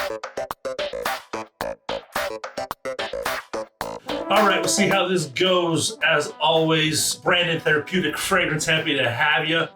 All right, we'll see how this goes. As always, Brandon Therapeutic Fragrance, happy to have you.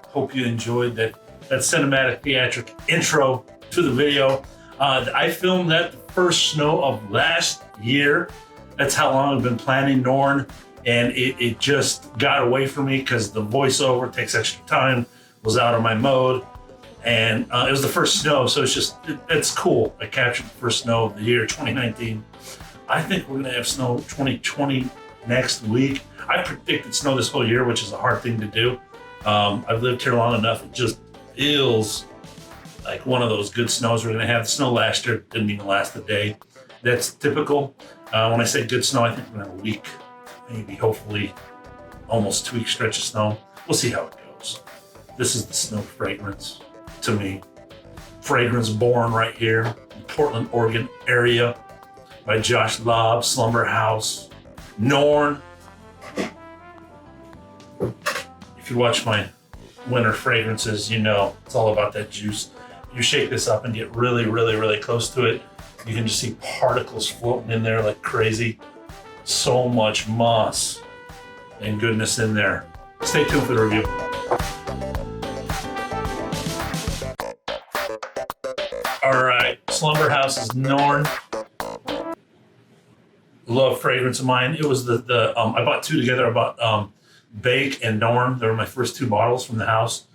Hope you enjoyed that cinematic theatric intro to the video. I filmed that the first snow of last year. That's how long I've been planning Norne, and it just got away from me because the voiceover takes extra time, was out of my mode, and it was the first snow, so it's cool. I captured the first snow of the year 2019. I think we're gonna have snow 2020 next week. I predicted snow this whole year, which is a hard thing to do. I've lived here long enough. It just feels like one of those good snows we're gonna have. The snow last year didn't even last a day. That's typical. When I say good snow, I think we're gonna have a week, maybe hopefully almost 2 week stretch of snow. We'll see how it goes. This is the snow fragrance to me. Fragrance born right here in Portland, Oregon area by Josh Lobb, Slumberhouse, Norne. If you watch my winter fragrances, you know it's all about that juice. You shake this up and get really, really, really close to it. You can just see particles floating in there like crazy. So much moss and goodness in there. Stay tuned for the review. All right, Slumberhouse's Norne. Love fragrance of mine. It was I bought two together. I bought Bake and Norne. They were my first two bottles from the house.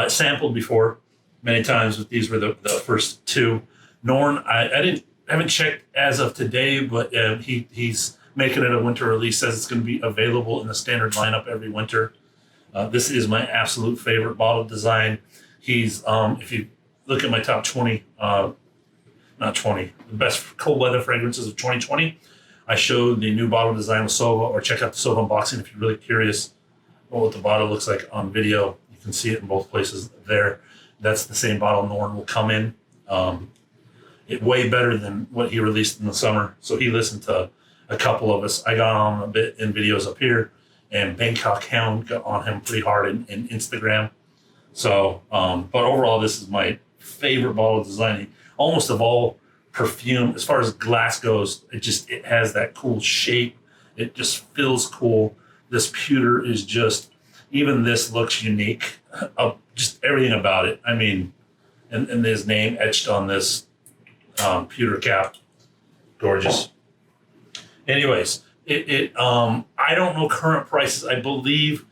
Sampled before many times, but these were the first two. Norne, I haven't checked as of today, but he's making it a winter release. Says it's going to be available in the standard lineup every winter. This is my absolute favorite bottle design. He's if you look at my top 20, not 20, the best cold weather fragrances of 2020. I showed the new bottle design with Sova, or check out the Sova unboxing if you're really curious about what the bottle looks like on video. You can see it in both places there. That's the same bottle Norne will come in. It way better than what he released in the summer. So he listened to a couple of us. I got on a bit in videos up here, and Bangkok Hound got on him pretty hard in Instagram. So, but overall, this is my favorite bottle design. Almost of all perfume, as far as glass goes, it has that cool shape. It just feels cool. This pewter is just, even this looks unique. Just everything about it. I mean, and his name etched on this pewter cap, gorgeous. Anyways, I don't know current prices. I believe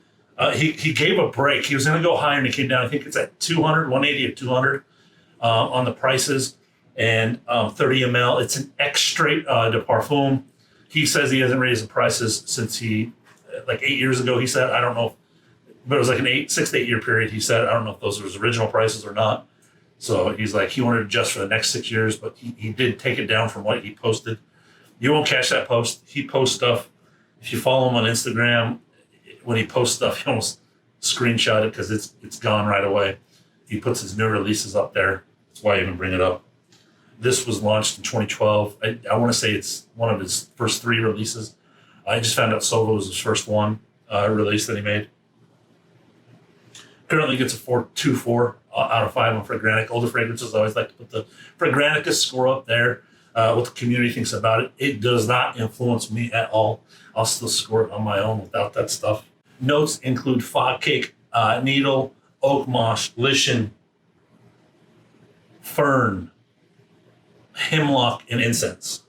he gave a break. He was going to go higher and he came down. I think it's at 200, 180 or 200 on the prices. And 30 ml. It's an extrait de Perfume. He says he hasn't raised the prices since like 8 years ago. He said, I don't know, but it was like 6 to 8 year period. He said, I don't know if those were his original prices or not. So he's like, he wanted to adjust for the next 6 years, but he did take it down from what he posted. You won't catch that post. He posts stuff. If you follow him on Instagram, when he posts stuff, he almost screenshot it because it's gone right away. He puts his new releases up there. That's why I even bring it up. This was launched in 2012. I want to say it's one of his first 3 releases. I just found out Sova was his first one release that he made. Currently gets a 4.24 out of 5 on Fragrantic. Older fragrances, I always like to put the Fragrantica score up there. What the community thinks about it. It does not influence me at all. I'll still score it on my own without that stuff. Notes include fog cake, needle, oakmoss, lichen, fern, hemlock, and incense.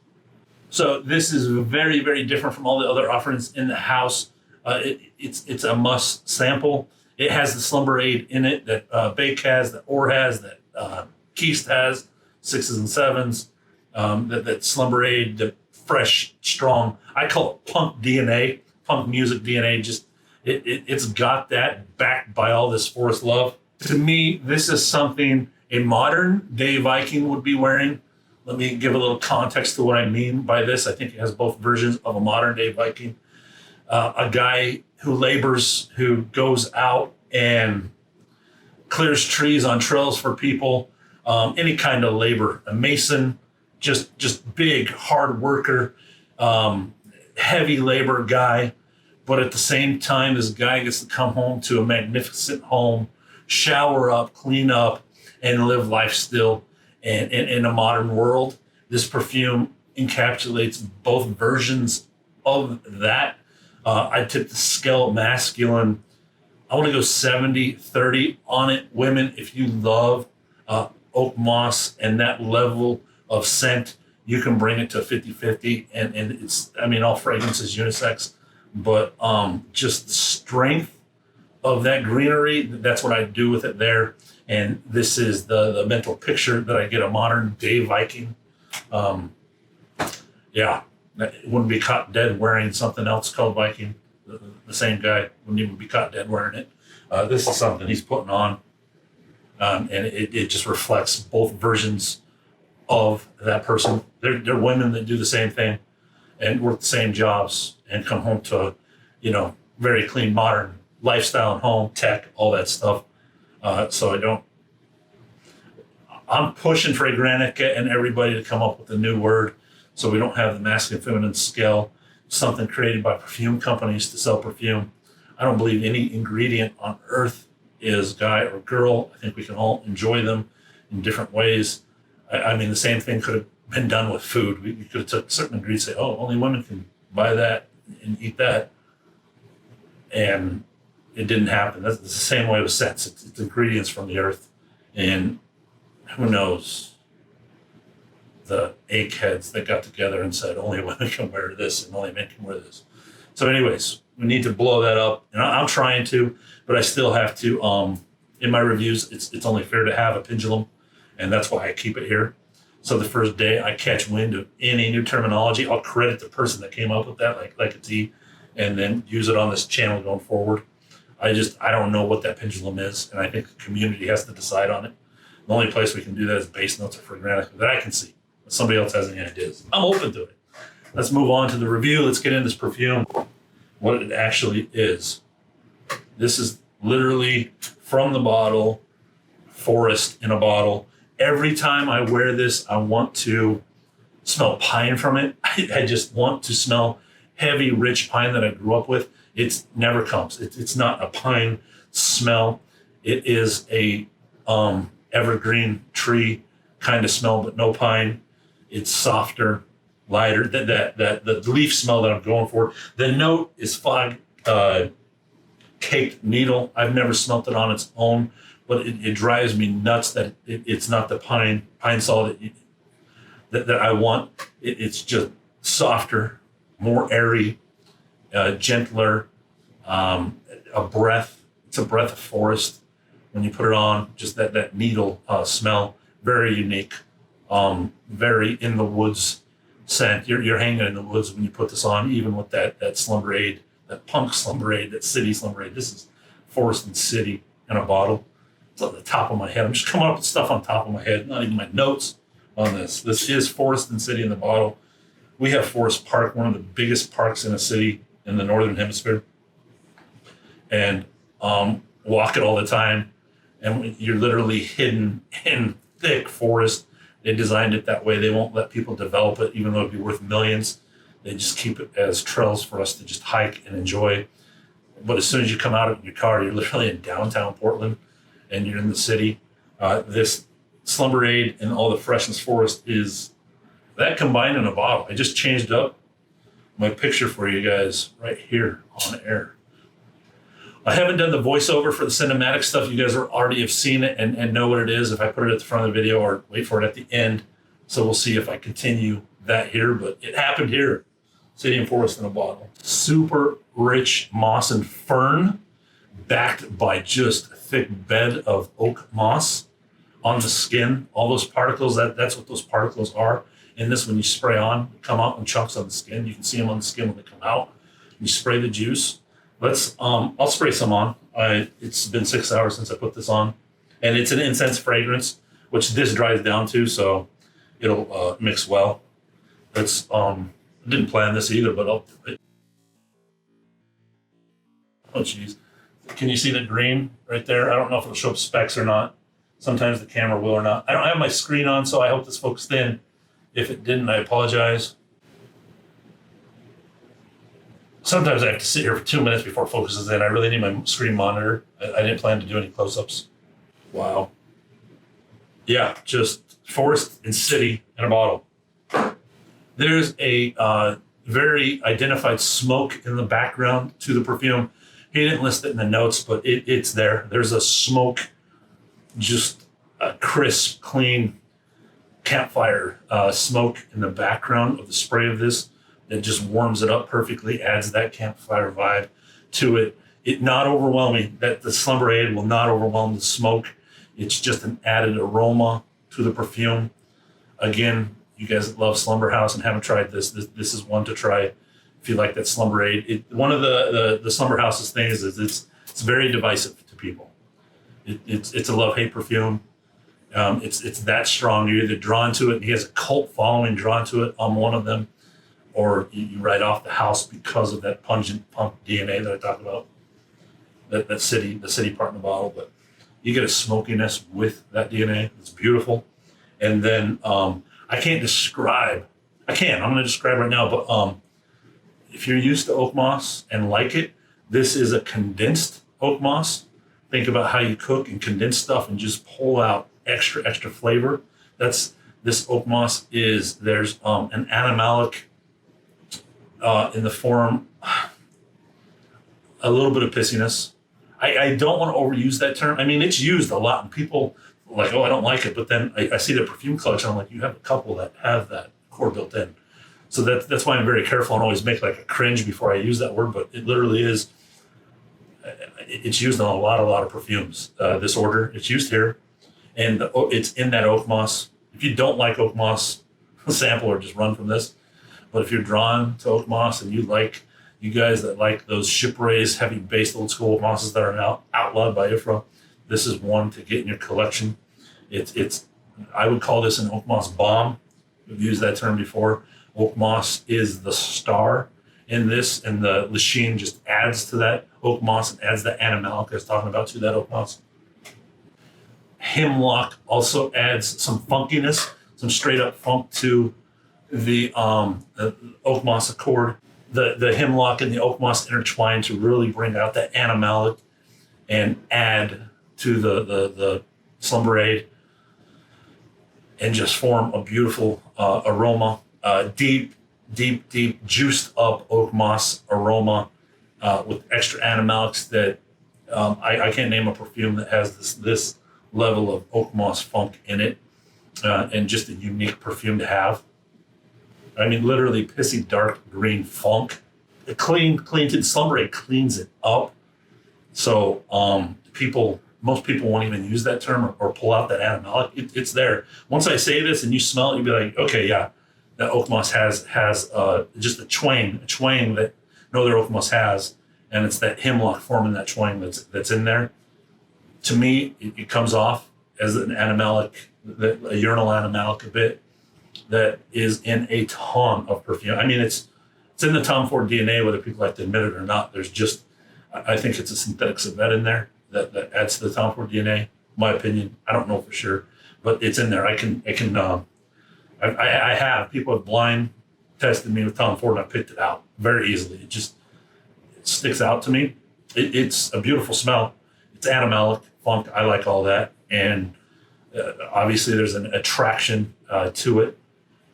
So this is very, very different from all the other offerings in the house. It's a must sample. It has the Slumberaide in it that Bake has, that Orr has, that Keist has, 6s and 7s, that Slumberaide, the fresh, strong, I call it punk DNA, punk music DNA. Just it's got that backed by all this forest love. To me, this is something a modern day Viking would be wearing. Let me give a little context to what I mean by this. I think it has both versions of a modern day Viking. A guy who labors, who goes out and clears trees on trails for people, any kind of labor, a mason, just big, hard worker, heavy labor guy. But at the same time, this guy gets to come home to a magnificent home, shower up, clean up, and live life still. And in a modern world, this perfume encapsulates both versions of that. I tip the scale masculine. I want to go 70-30 on it. Women, if you love Oakmoss and that level of scent, you can bring it to 50-50. And it's, I mean, all fragrance is unisex, but just the strength of that greenery, that's what I do with it there. And this is the mental picture that I get a modern day Viking. Yeah, it wouldn't be caught dead wearing something else called Viking. The same guy wouldn't even be caught dead wearing it. This is something he's putting on. And it just reflects both versions of that person. They're women that do the same thing and work the same jobs and come home to, very clean, modern lifestyle and home, tech, all that stuff. So I'm pushing for Granic and everybody to come up with a new word so we don't have the masculine feminine scale, something created by perfume companies to sell perfume. I don't believe any ingredient on earth is guy or girl. I think we can all enjoy them in different ways. I mean, the same thing could have been done with food. We could have took certain ingredients and say, oh, only women can buy that and eat that. And it didn't happen. That's the same way with scents. It's ingredients from the earth. And who knows, the eggheads that got together and said, only women can wear this and only men can wear this. So anyways, we need to blow that up. And I'm trying to, but I still have to, in my reviews, it's only fair to have a pendulum. And that's why I keep it here. So the first day I catch wind of any new terminology, I'll credit the person that came up with that, like a T, and then use it on this channel going forward. I don't know what that pendulum is, and I think the community has to decide on it. The only place we can do that is base notes or Granic that I can see. If somebody else has any ideas, I'm open to it. Let's move on to the review. Let's get into this perfume, what it actually is. This is literally from the bottle, forest in a bottle. Every time I wear this, I want to smell pine from it. I just want to smell heavy, rich pine that I grew up with. It never comes. It's not a pine smell. It is a evergreen tree kind of smell, but no pine. It's softer, lighter. The leaf smell that I'm going for. The note is fog caked needle. I've never smelt it on its own, but it drives me nuts that it's not the pine sol that I want. It's just softer, more airy, gentler, a breath. It's a breath of forest when you put it on. Just that needle smell, very unique, very in the woods scent. You're hanging in the woods when you put this on, even with that Slumberaide, that punk Slumberaide, that city Slumberaide. This is forest and city in a bottle. It's on the top of my head. I'm just coming up with stuff on top of my head, not even my notes on this. This is forest and city in the bottle. We have Forest Park, one of the biggest parks in a city in the Northern Hemisphere. And walk it all the time. And you're literally hidden in thick forest. They designed it that way. They won't let people develop it, even though it'd be worth millions. They just keep it as trails for us to just hike and enjoy. But as soon as you come out of your car, you're literally in downtown Portland and you're in the city. This Slumberaide and all the freshness forest is that combined in a bottle. I just changed up my picture for you guys right here on air. I haven't done the voiceover for the cinematic stuff. You guys already have seen it and know what it is if I put it at the front of the video or wait for it at the end. So we'll see if I continue that here, but it happened here. City and forest in a bottle. Super rich moss and fern backed by just a thick bed of oak moss on the skin. All those particles, that's what those particles are. In this, when you spray on, come out in chunks on the skin. You can see them on the skin when they come out. You spray the juice. I'll spray some on. It's been 6 hours since I put this on. And it's an incense fragrance, which this dries down to, so it'll mix well. I didn't plan this either, but I'll do it. Oh, geez. Can you see the green right there? I don't know if it'll show up specs or not. Sometimes the camera will or not. I don't have my screen on, so I hope this focused in. If it didn't, I apologize. Sometimes I have to sit here for 2 minutes before it focuses in. I really need my screen monitor. I didn't plan to do any close-ups. Wow. Yeah, just forest and city in a bottle. There's a very identified smoke in the background to the perfume. He didn't list it in the notes, but it's there. There's a smoke, just a crisp, clean campfire smoke in the background of the spray of this that just warms it up perfectly, adds that campfire vibe to it. It not overwhelming, that the Slumberaide will not overwhelm the smoke. It's just an added aroma to the perfume. Again, you guys that love Slumberhouse and haven't tried this is one to try if you like that Slumberaide. One of the Slumberhouse's things is it's very divisive to people. It's a love-hate perfume. It's that strong. You're either drawn to it, and he has a cult following drawn to it. I'm one of them. Or you write off the house because of that pungent punk DNA that I talked about. The city part in the bottle, but you get a smokiness with that DNA. It's beautiful. And then I can't describe. I'm going to describe right now, but if you're used to Oakmoss and like it, this is a condensed Oakmoss. Think about how you cook and condense stuff and just pull out extra flavor. This Oakmoss is, there's an animalic in the form, a little bit of pissiness. I don't want to overuse that term. I mean, it's used a lot and people are like, oh, I don't like it. But then I see their perfume collection. I'm like, you have a couple that have that core built in. So that's why I'm very careful and always make like a cringe before I use that word. But it literally is, it's used in a lot of perfumes. This order, it's used here. And it's in that Oakmoss. If you don't like Oakmoss, sample or just run from this. But if you're drawn to Oakmoss and you guys that like those ship raised, heavy based old school Oakmosses that are now outlawed by IFRA, this is one to get in your collection. I would call this an Oakmoss bomb. We've used that term before. Oakmoss is the star in this, and the lichen just adds to that Oakmoss and adds the animalic I was talking about to that Oakmoss. Hemlock also adds some funkiness, some straight up funk to the Oakmoss Accord. The hemlock and the Oakmoss intertwine to really bring out that animalic and add to the Slumberaide and just form a beautiful aroma. Deep, juiced up Oakmoss aroma with extra animalics that I can't name a perfume that has this level of Oakmoss funk in it, and just a unique perfume to have. I mean, literally pissy dark green funk. The clean to the Slumberaide cleans it up. So most people won't even use that term or pull out that animalic. It's there. Once I say this and you smell it, you'll be like, okay, yeah, that Oakmoss has just a twang that no other Oakmoss has, and it's that hemlock forming that twang that's in there. To me, it comes off as an animalic, a urinal animalic a bit that is in a ton of perfume. I mean, it's in the Tom Ford DNA, whether people like to admit it or not. There's just, I think it's a synthetic civet in there that adds to the Tom Ford DNA. My opinion, I don't know for sure, but it's in there. I have people have blind tested me with Tom Ford and I picked it out very easily. It sticks out to me. It's a beautiful smell. It's animalic funk. I like all that, and obviously there's an attraction to it.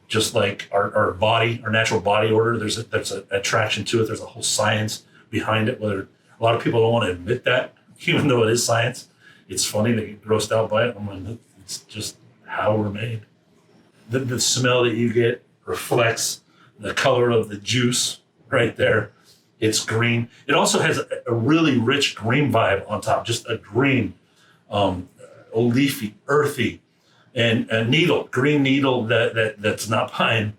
Just like our body, our natural body odor, there's an attraction to it. There's a whole science behind it. Whether a lot of people don't want to admit that, even though it is science, it's funny they get grossed out by it. I'm like, it's just how we're made. The smell that you get reflects the color of the juice right there. It's green. It also has a really rich green vibe on top, just a green, leafy, earthy, and a needle, green needle that's not pine,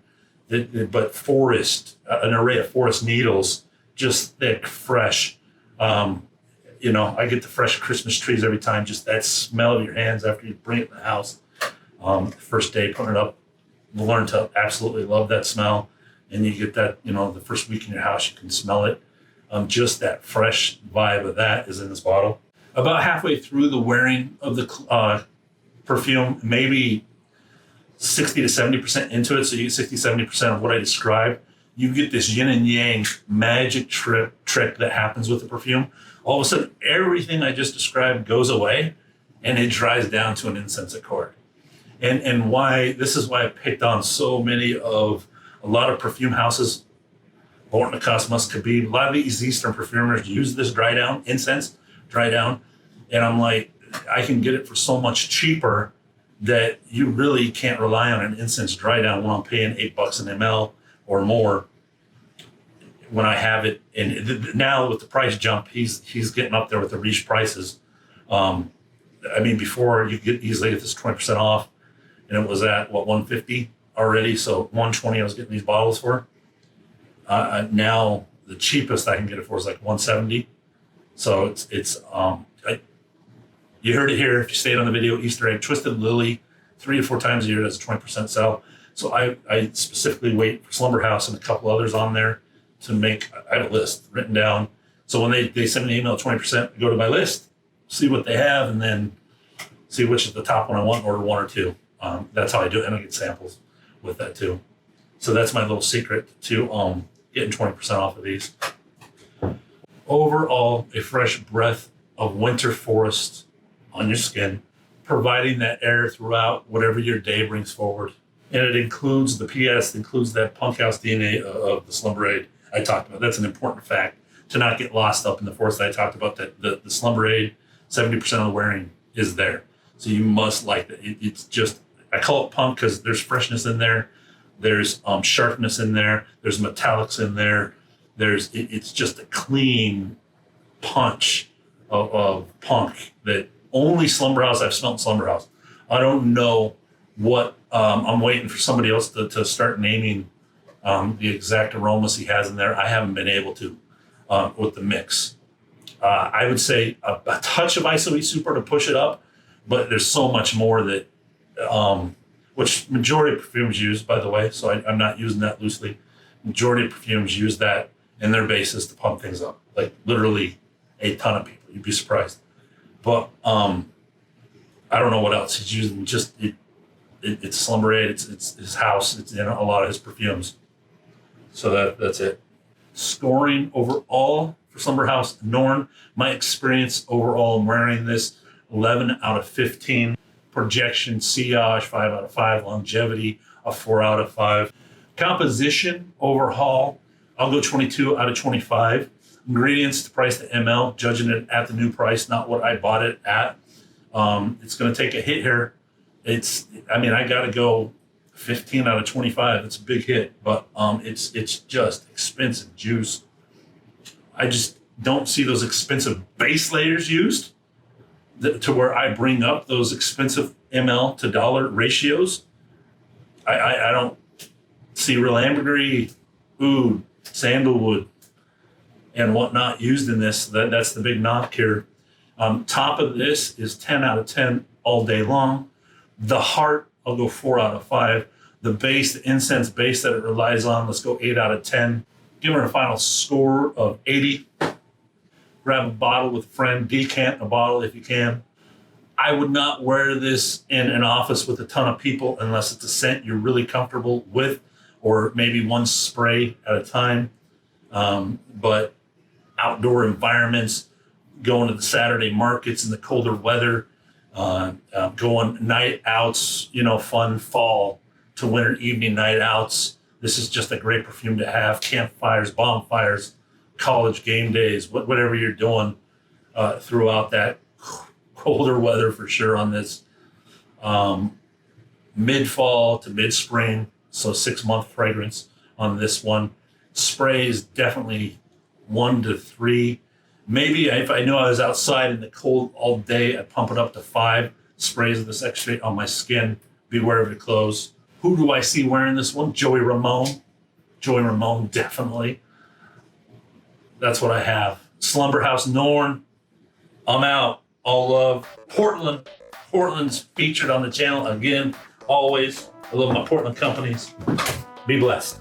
but forest, an array of forest needles, just thick, fresh. I get the fresh Christmas trees every time, just that smell of your hands after you bring it in the house. First day putting it up, learn to absolutely love that smell. And you get that, the first week in your house, you can smell it. Just that fresh vibe of that is in this bottle. About halfway through the wearing of the perfume, maybe 60 to 70% into it, so you get 60, 70% of what I described, you get this yin and yang magic trick that happens with the perfume. All of a sudden, everything I just described goes away, and it dries down to an incense accord. And why this is why I picked on so many of a lot of perfume houses, Borton, Oakmoss, Khabib. A lot of these Eastern perfumers use this dry down, incense dry down. And I'm like, I can get it for so much cheaper that you really can't rely on an incense dry down when I'm paying $8 an ml or more when I have it. And now with the price jump, he's getting up there with the Riche prices. I mean, before you could easily get this 20% off, and it was at what, 150 already. So 120 I was getting these bottles for. Now the cheapest I can get it for is like 170. So you heard it here. If you stayed on the video, Easter egg, Twisted Lily, 3 to 4 times a year does a 20% sell. So I specifically wait for Slumberhouse and a couple others on there to make. I have a list written down. So when they send me an email 20%, I go to my list, see what they have, and then see which is the top one I want, order 1 or 2. That's how I do it, and I get samples with that too. So that's my little secret to getting 20% off of these. Overall, a fresh breath of winter forest on your skin, providing that air throughout whatever your day brings forward. And it includes the PS, includes that punk house DNA of the Slumberaide I talked about. That's an important fact to not get lost up in the forest that I talked about. That the Slumberaide, 70% of the wearing is there. So you must like that. It's just, I call it punk because there's freshness in there. There's sharpness in there. There's metallics in there. It's just a clean punch of punk that only Slumberhouse, I've smelled Slumberhouse. I don't know what, I'm waiting for somebody else to start naming the exact aromas he has in there. I haven't been able to with the mix. I would say a touch of ISO Super to push it up, but there's so much more that, which majority of perfumes use, by the way, so I'm not using that loosely. Majority of perfumes use that in their bases to pump things up, like literally a ton of people. You'd be surprised. But I don't know what else he's using. Just it's Slumberaide. It's his house. It's in a lot of his perfumes. So that's it. Scoring overall for Slumberhouse Norne. My experience overall in wearing this, 11 out of 15. Projection, sillage, 5 out of 5. Longevity, a 4 out of 5. Composition overhaul, I'll go 22 out of 25. Ingredients to price to ml, judging it at the new price, not what I bought it at. It's going to take a hit here. I got to go 15 out of 25. It's a big hit, but it's just expensive juice. I just don't see those expensive base layers used to where I bring up those expensive ml to dollar ratios. I don't see real ambergris, oud, sandalwood, and whatnot used in this. That's the big knock here. Top of this is 10 out of 10 all day long. The heart, I'll go 4 out of 5. The base, the incense base that it relies on, let's go 8 out of 10. Give her a final score of 80. Grab a bottle with a friend, decant a bottle if you can. I would not wear this in an office with a ton of people unless it's a scent you're really comfortable with, or maybe one spray at a time. But outdoor environments, going to the Saturday markets in the colder weather, going night outs, fun fall to winter evening night outs. This is just a great perfume to have. Campfires, bonfires, college game days, whatever you're doing throughout that colder weather for sure on this. Mid-fall to mid-spring, so 6-month fragrance on this one. Sprays definitely 1 to 3. Maybe if I knew I was outside in the cold all day, I'd pump it up to 5 sprays of this extract on my skin. Beware of your clothes. Who do I see wearing this one? Joey Ramone. Joey Ramone, definitely. That's what I have. Slumberhouse Norne. I'm out. All love. Portland. Portland's featured on the channel again. Always. I love my Portland companies. Be blessed.